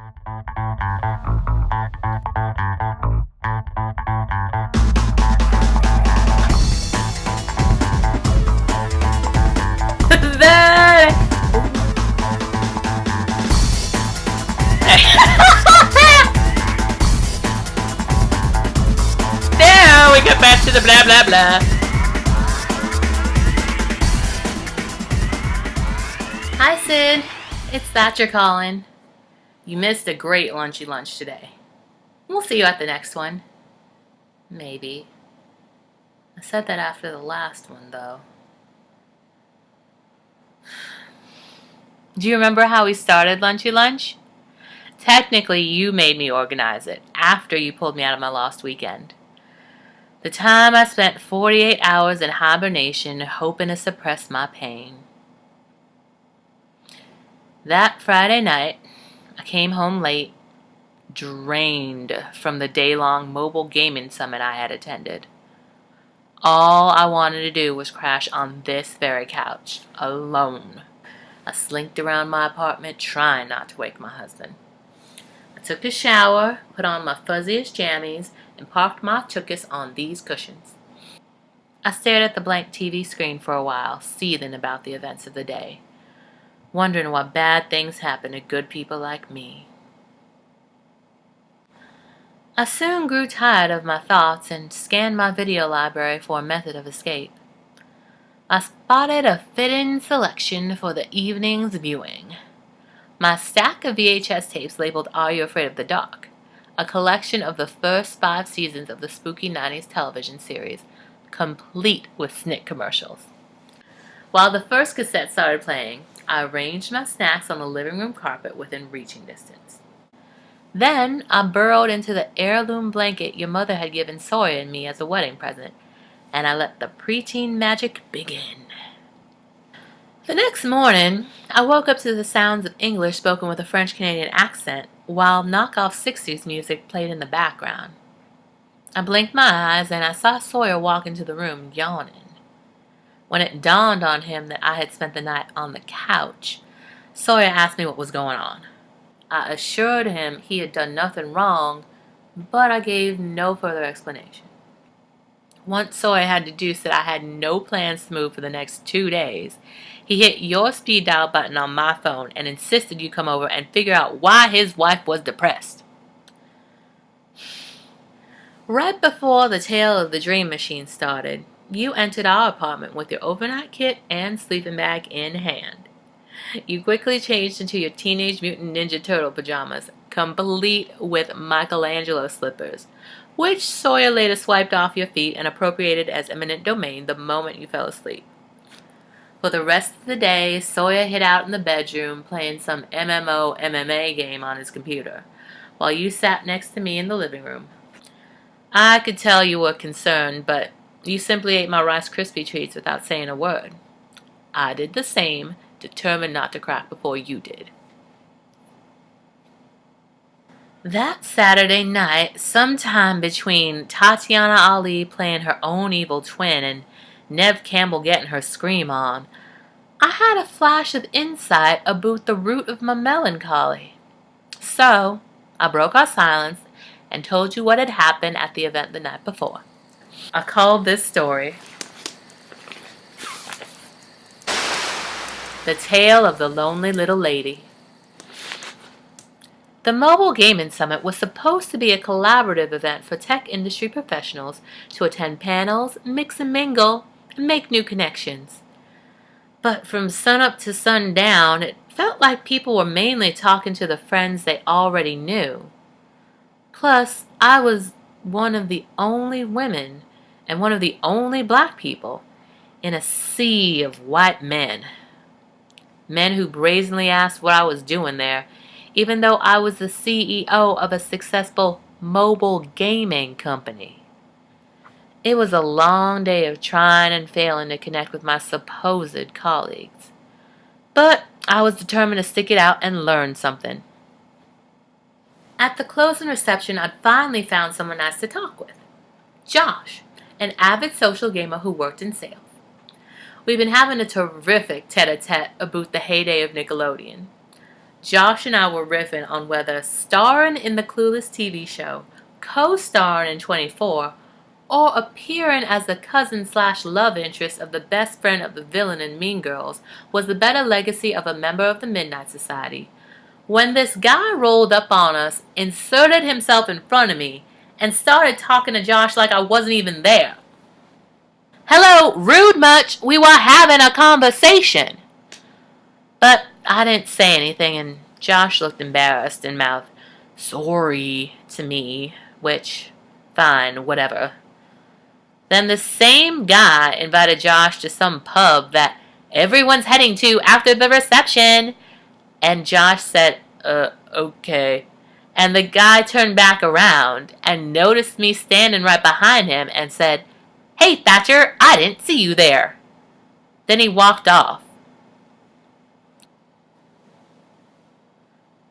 Now we get back to the blah blah blah. Hi Sid, it's Thatcher calling. You missed a great lunchy lunch today. We'll see you at the next one. Maybe. I said that after the last one though. Do you remember how we started Lunchy Lunch? Technically, you made me organize it after you pulled me out of my lost weekend. The time I spent 48 hours in hibernation hoping to suppress my pain. That Friday night, I came home late, drained from the day-long mobile gaming summit I had attended. All I wanted to do was crash on this very couch, alone. I slinked around my apartment trying not to wake my husband. I took a shower, put on my fuzziest jammies, and parked my tuchus on these cushions. I stared at the blank TV screen for a while, seething about the events of the day, wondering why bad things happen to good people like me. I soon grew tired of my thoughts and scanned my video library for a method of escape. I spotted a fitting selection for the evening's viewing. My stack of VHS tapes labeled Are You Afraid of the Dark? A collection of the first 5 seasons of the spooky 90s television series, complete with SNCC commercials. While the first cassette started playing, I arranged my snacks on the living room carpet within reaching distance. Then I burrowed into the heirloom blanket your mother had given Sawyer and me as a wedding present, and I let the preteen magic begin. The next morning, I woke up to the sounds of English spoken with a French-Canadian accent while knockoff 60s music played in the background. I blinked my eyes and I saw Sawyer walk into the room yawning. When it dawned on him that I had spent the night on the couch, Sawyer asked me what was going on. I assured him he had done nothing wrong, but I gave no further explanation. Once Sawyer had deduced that I had no plans to move for the next 2 days, he hit your speed dial button on my phone and insisted you come over and figure out why his wife was depressed. Right before the tale of the dream machine started, you entered our apartment with your overnight kit and sleeping bag in hand. You quickly changed into your Teenage Mutant Ninja Turtle pajamas, complete with Michelangelo slippers, which Sawyer later swiped off your feet and appropriated as eminent domain the moment you fell asleep. For the rest of the day, Sawyer hid out in the bedroom playing some MMO MMA game on his computer, while you sat next to me in the living room. I could tell you were concerned, but you simply ate my Rice Krispie treats without saying a word. I did the same, determined not to crack before you did. That Saturday night, sometime between Tatiana Ali playing her own evil twin and Nev Campbell getting her scream on, I had a flash of insight about the root of my melancholy. So, I broke our silence and told you what had happened at the event the night before. I called this story The Tale of the Lonely Little Lady. The Mobile Gaming Summit was supposed to be a collaborative event for tech industry professionals to attend panels, mix and mingle, and make new connections. But from sunup to sundown, it felt like people were mainly talking to the friends they already knew. Plus, I was one of the only women and one of the only black people in a sea of white men. Men who brazenly asked what I was doing there, even though I was the CEO of a successful mobile gaming company. It was a long day of trying and failing to connect with my supposed colleagues. But I was determined to stick it out and learn something. At the closing reception, I'd finally found someone nice to talk with. Josh, an avid social gamer who worked in sales. We've been having a terrific tete-a-tete about the heyday of Nickelodeon. Josh and I were riffing on whether starring in the Clueless TV show, co-starring in 24, or appearing as the cousin/love interest of the best friend of the villain in Mean Girls was the better legacy of a member of the Midnight Society, when this guy rolled up on us, inserted himself in front of me, and started talking to Josh like I wasn't even there. Hello, rude much? We were having a conversation. But I didn't say anything, and Josh looked embarrassed and mouthed, "Sorry," to me, which, fine, whatever. Then the same guy invited Josh to some pub that everyone's heading to after the reception. And Josh said, okay. And the guy turned back around and noticed me standing right behind him and said, "Hey, Thatcher, I didn't see you there." Then he walked off.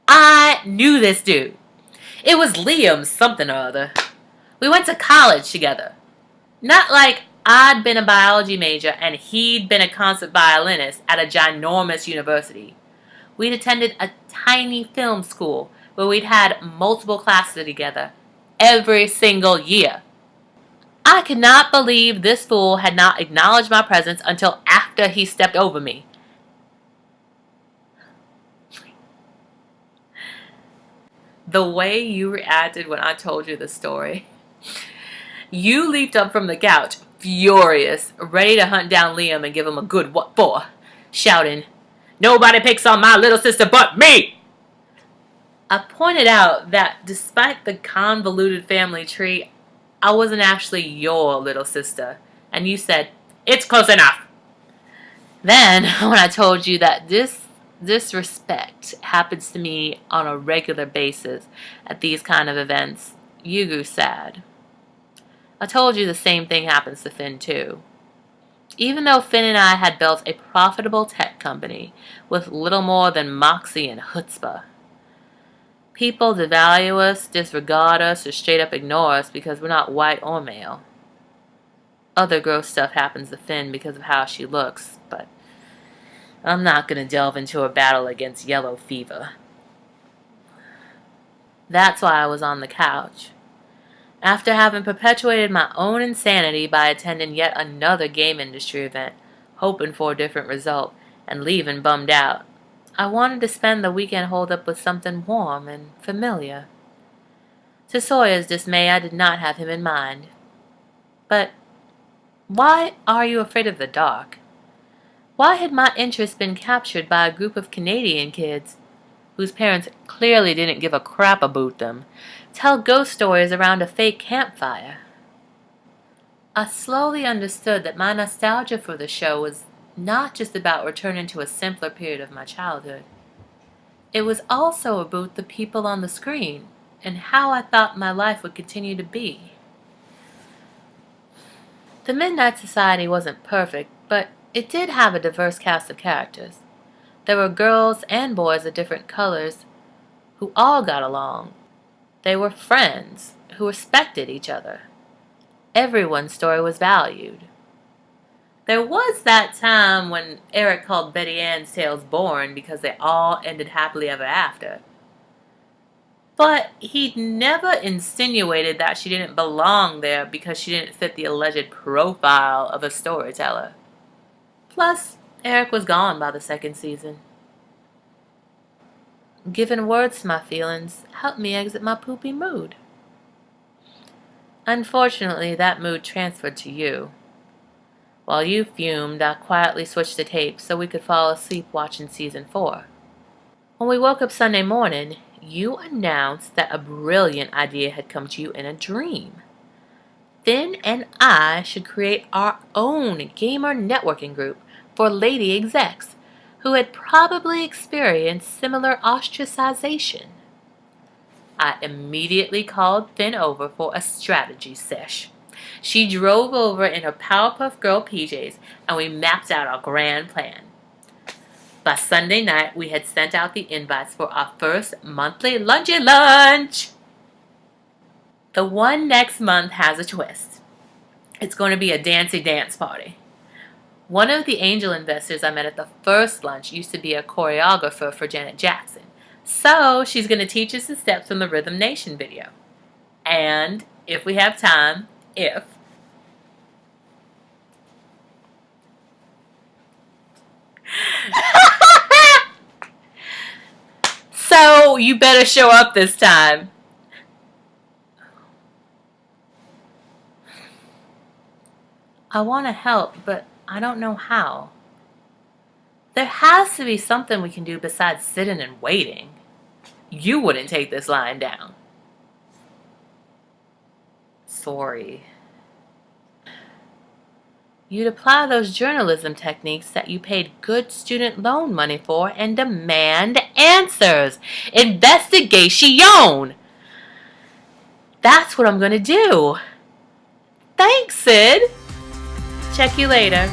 I knew this dude. It was Liam something or other. We went to college together. Not like I'd been a biology major and he'd been a concert violinist at a ginormous university. We'd attended a tiny film school where we'd had multiple classes together every single year. I could not believe this fool had not acknowledged my presence until after he stepped over me. The way you reacted when I told you the story. You leaped up from the couch, furious, ready to hunt down Liam and give him a good what for, shouting, "Nobody picks on my little sister but me!" I pointed out that despite the convoluted family tree, I wasn't actually your little sister, and you said, "It's close enough." Then, when I told you that this disrespect happens to me on a regular basis at these kind of events, you grew sad. I told you the same thing happens to Finn too. Even though Finn and I had built a profitable tech company with little more than moxie and chutzpah, people devalue us, disregard us, or straight up ignore us because we're not white or male. Other gross stuff happens to Finn because of how she looks, but I'm not going to delve into a battle against yellow fever. That's why I was on the couch. After having perpetuated my own insanity by attending yet another game industry event, hoping for a different result, and leaving bummed out, I wanted to spend the weekend holed up with something warm and familiar. To Sawyer's dismay, I did not have him in mind. But why are you afraid of the dark? Why had my interest been captured by a group of Canadian kids, whose parents clearly didn't give a crap about them, tell ghost stories around a fake campfire? I slowly understood that my nostalgia for the show was not just about returning to a simpler period of my childhood. It was also about the people on the screen and how I thought my life would continue to be. The Midnight Society wasn't perfect, but it did have a diverse cast of characters. There were girls and boys of different colors who all got along. They were friends who respected each other. Everyone's story was valued. There was that time when Eric called Betty Ann's tales boring because they all ended happily ever after. But he never insinuated that she didn't belong there because she didn't fit the alleged profile of a storyteller. Plus, Eric was gone by the second season. Giving words to my feelings helped me exit my poopy mood. Unfortunately, that mood transferred to you. While you fumed, I quietly switched the tape so we could fall asleep watching season 4. When we woke up Sunday morning, you announced that a brilliant idea had come to you in a dream. Finn and I should create our own gamer networking group for lady execs who had probably experienced similar ostracization. I immediately called Finn over for a strategy sesh. She drove over in her Powerpuff Girl PJs, and we mapped out our grand plan. By Sunday night, we had sent out the invites for our first monthly lunchy lunch. The one next month has a twist. It's going to be a dancey dance party. One of the angel investors I met at the first lunch used to be a choreographer for Janet Jackson, So she's going to teach us the steps from the Rhythm Nation video. And if we have time, so you better show up this time. I want to help, but I don't know how. There has to be something we can do besides sitting and waiting. You wouldn't take this lying down. Sorry. You'd apply those journalism techniques that you paid good student loan money for and demand answers. Investigation! That's what I'm gonna do. Thanks, Sid. Check you later.